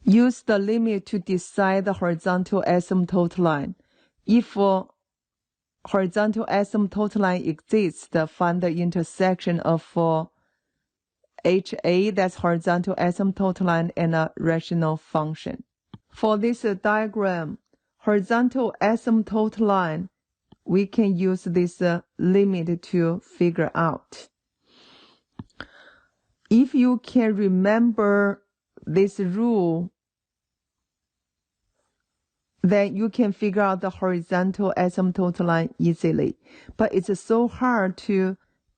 Use the limit to decide the horizontal asymptote line. If a horizontal asymptote line exists, find the intersection of HA, that's horizontal asymptote line, and a rational function. For this diagram, horizontal asymptote line, we can use this limit to figure out. If you can remember this rule, then you can figure out the horizontal asymptote line easily. But it's so hard to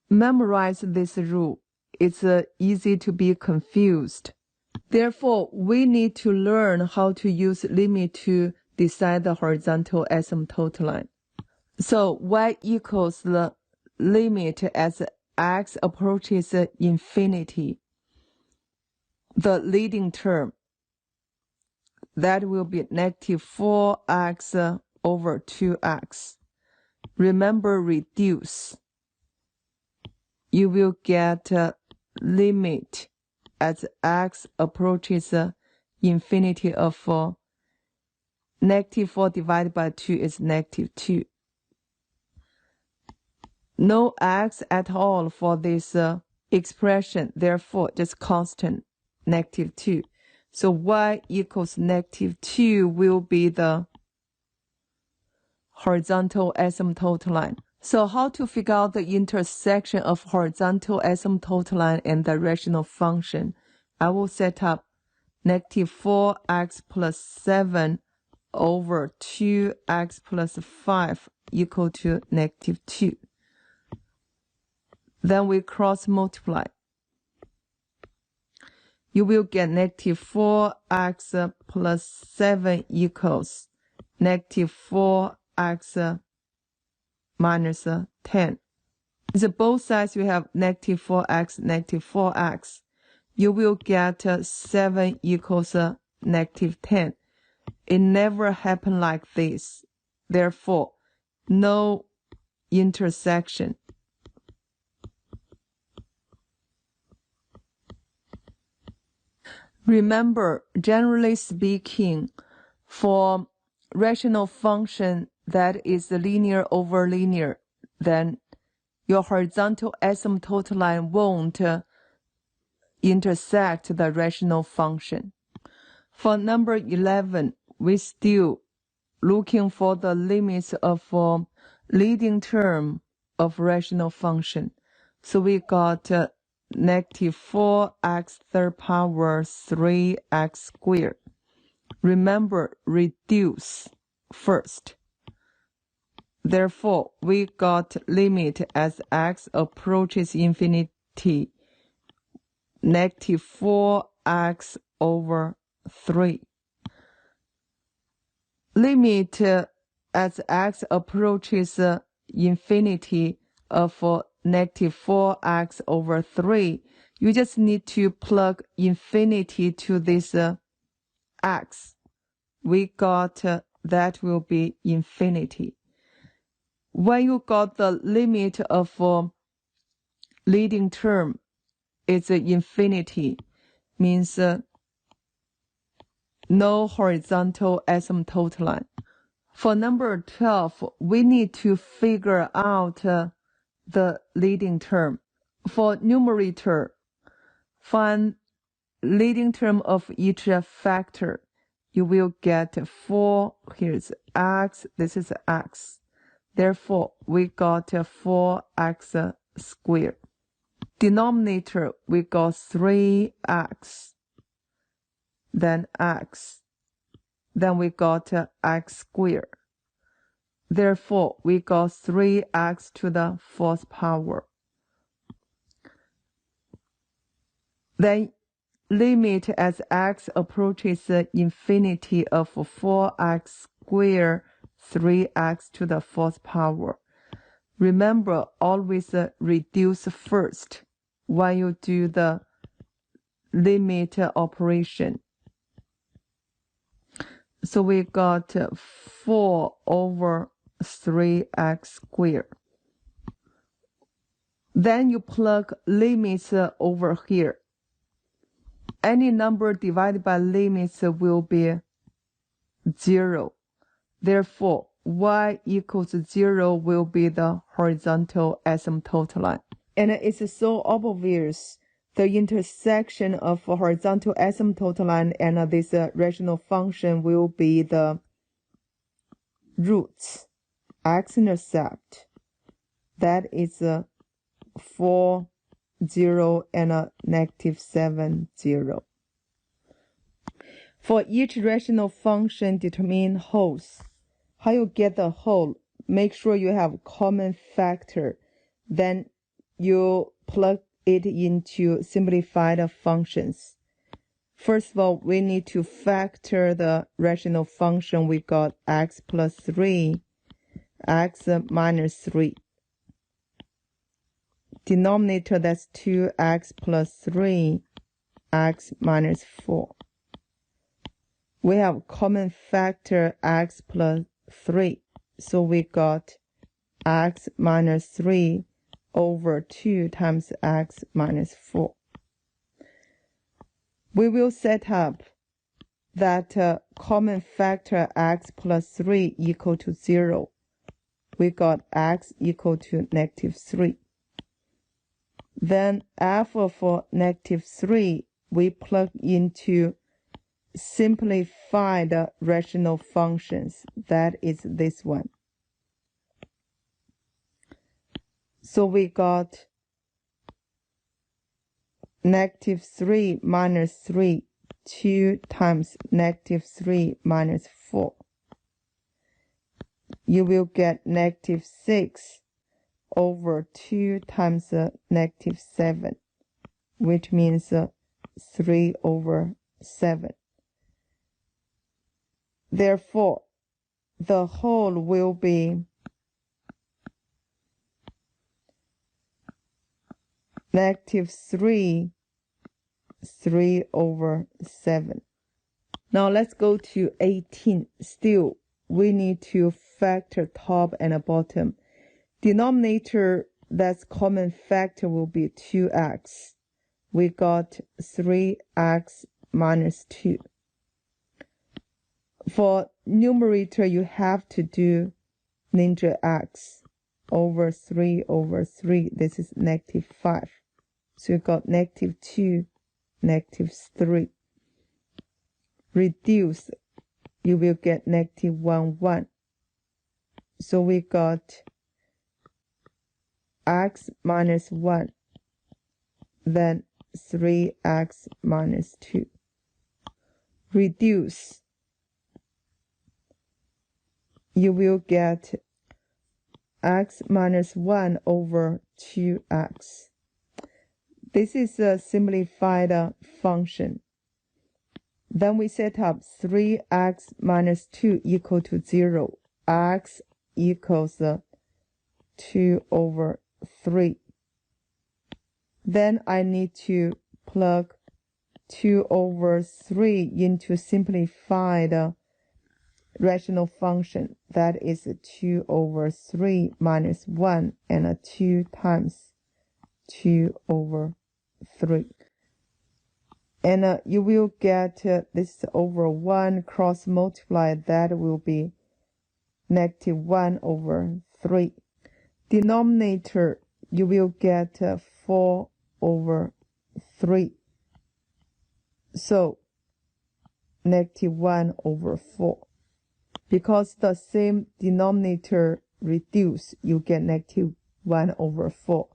memorize this rule. It's easy to be confused. Therefore, we need to learn how to use limit to decide the horizontal asymptote line. So y equals the limit as x approaches infinity. The leading term, that will be negative 4x over 2x. Remember, reduce. You will get limit as x approaches infinity of negative 4 divided by 2 is negative 2. No x at all for this expression, therefore just constant, negative 2. So y equals negative 2 will be the horizontal asymptote line. So how to figure out the intersection of horizontal asymptote line and the rational function? I will set up negative 4x plus 7 over 2x plus 5 equal to negative 2. Then we cross multiply. You will get negative 4x plus 7 equals negative 4x minus 10. So both sides you have negative 4x, negative 4x. You will get 7 equals negative 10. It never happened like this. Therefore, no intersection. Remember, generally speaking, for rational function that is linear over linear, then your horizontal asymptote line won't intersect the rational function. For number 11, we're still looking for the limits of leading term of rational function. So we got negative 4x third power 3x squared. Remember, reduce first. Therefore, we got limit as x approaches infinity, negative 4x over 3. Limit as x approaches infinity of negative 4x over 3, you just need to plug infinity to this x. We got that will be infinity. When you got the limit of leading term, it's infinity, means no horizontal asymptote line. For number 12, we need to figure out the leading term. For numerator, find leading term of each factor. You will get 4, here's x, this is x. Therefore, we got 4x squared. Denominator, we got 3x, then x. Then we got x squared. Therefore, we got 3x to the 4th power. Then limit as x approaches infinity of 4x squared 3x to the 4th power. Remember, always reduce first when you do the limit operation. So we got 4 over 3x squared. Then you plug limits over here. Any number divided by limits will be 0. Therefore, y equals 0 will be the horizontal asymptote line. And it's so obvious. The intersection of a horizontal asymptote line and this rational function will be the roots, x-intercept. That is 4, 0, and negative 7, 0. For each rational function, determine wholes. How you get the whole? Make sure you have a common factor. Then you plug it into simplified functions. First of all, we need to factor the rational function. We got x plus 3, x minus 3. Denominator, that's 2x plus 3, x minus 4. We have common factor x plus 3. So we got x minus 3 over 2 times x minus 4. We will set up that common factor x plus 3 equal to 0. We got x equal to negative 3. Then f for negative 3, we plug into simplified rational functions. That is this one. So we got negative 3 minus 3, 2 times negative 3 minus 4. You will get negative 6 over 2 times negative 7, which means 3 over 7. Therefore, the whole will be negative 3, 3 over 7. Now let's go to 18. Still, we need to factor top and bottom. Denominator, that's common factor, will be 2x. We got 3x minus 2. For numerator, you have to do ninja x over 3 over 3. This is negative 5. So you got negative 2, negative 3. Reduce, you will get negative 1, 1. So we got x minus 1, then 3x minus 2. Reduce, you will get x minus 1 over 2x. This is a simplified function. Then we set up 3x minus 2 equal to 0. X equals 2 over 3. Then I need to plug 2 over 3 into simplified rational function. That is 2 over 3 minus 1 and 2 times 2 over 3. And you will get this over 1 cross multiply. That will be negative 1 over 3. Denominator, you will get 4 over 3. So negative 1 over 4. Because the same denominator reduce, you get negative 1 over 4.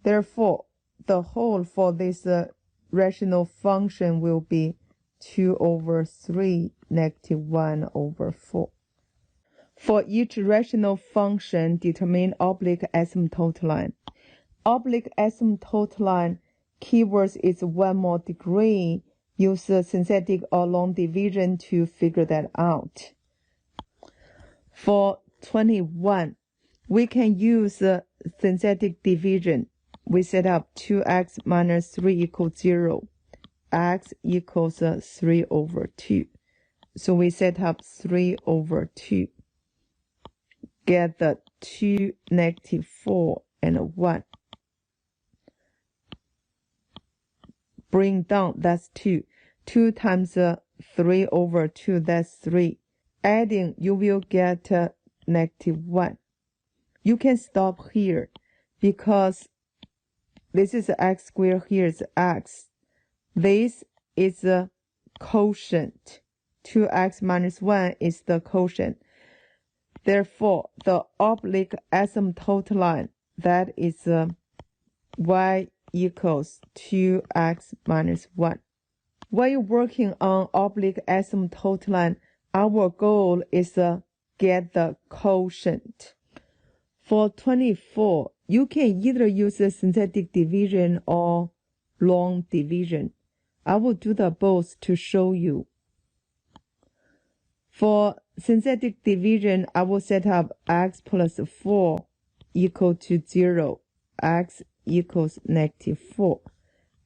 Therefore, the whole for this rational function will be 2 over 3, negative 1 over 4. For each rational function, determine oblique asymptote line. Oblique asymptote line, keywords is 1 more degree. Use synthetic or long division to figure that out. For 21, we can use synthetic division. We set up 2x minus 3 equals 0. X equals 3 over 2. So we set up 3 over 2. Get the 2, negative 4, and 1. bring down, that's 2. 2 times 3 over 2, that's 3. Adding, you will get -1. You can stop here because this is x squared, here is x. This is a quotient. 2x minus 1 is the quotient. Therefore, the oblique asymptote line, that is y equals 2x minus 1. When you're working on oblique asymptote line, our goal is get the quotient. For 24, you can either use a synthetic division or long division. I will do the both to show you. For synthetic division, I will set up x plus 4 equal to 0, x equals -4,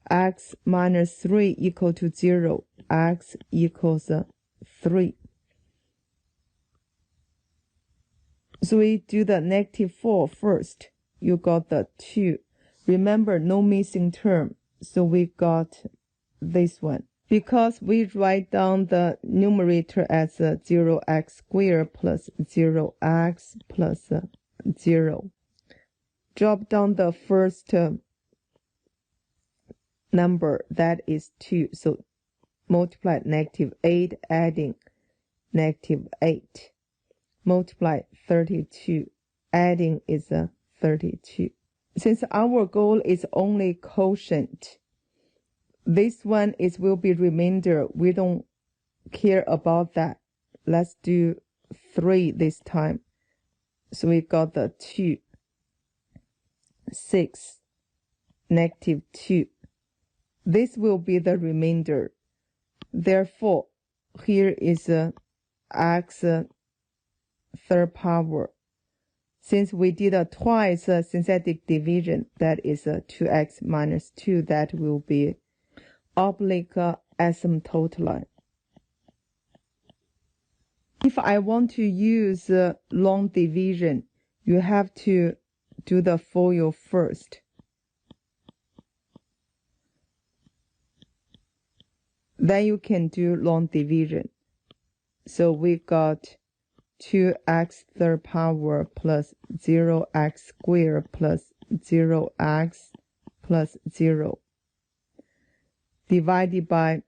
x minus 3 equal to 0, x equals 3. So we do the -4 first. You got the 2. Remember, no missing term. So we got this one. Because we write down the numerator as 0x squared plus 0x plus 0. Drop down the first number, that is 2. So multiply -8, adding -8. Multiply 32, adding is 32. Since our goal is only quotient, this one will be remainder. We don't care about that. Let's do 3 this time. So we got the 2, 6, -2. This will be the remainder. Therefore, here is x third power. Since we did twice synthetic division, that is 2x minus 2, that will be oblique asymptote line. If I want to use long division, you have to do the FOIL first. Then you can do long division. So we got 2x third power plus 0x squared plus 0x plus 0 divided by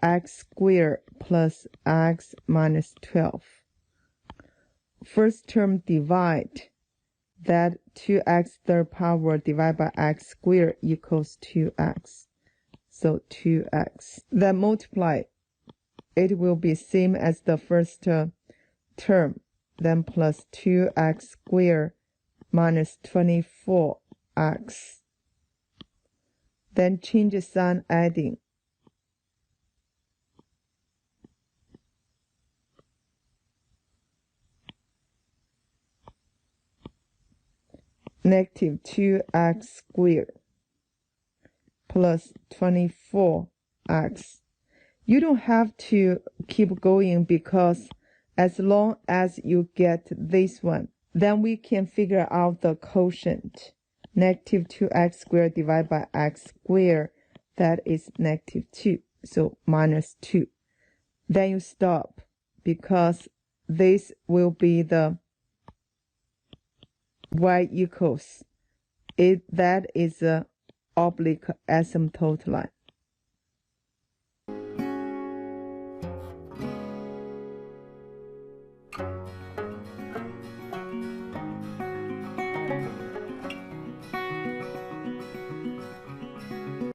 x squared plus x minus 12. First term divide, that 2x third power divided by x squared equals 2x. So 2x. Then multiply. It will be same as the first term. Then plus 2x squared minus 24x. Then change the sign, adding. Negative 2x squared plus 24x. You don't have to keep going because as long as you get this one, then we can figure out the quotient. Negative 2x squared divided by x squared, that is -2. So minus 2. Then you stop because this will be the y equals. That is a oblique asymptote line.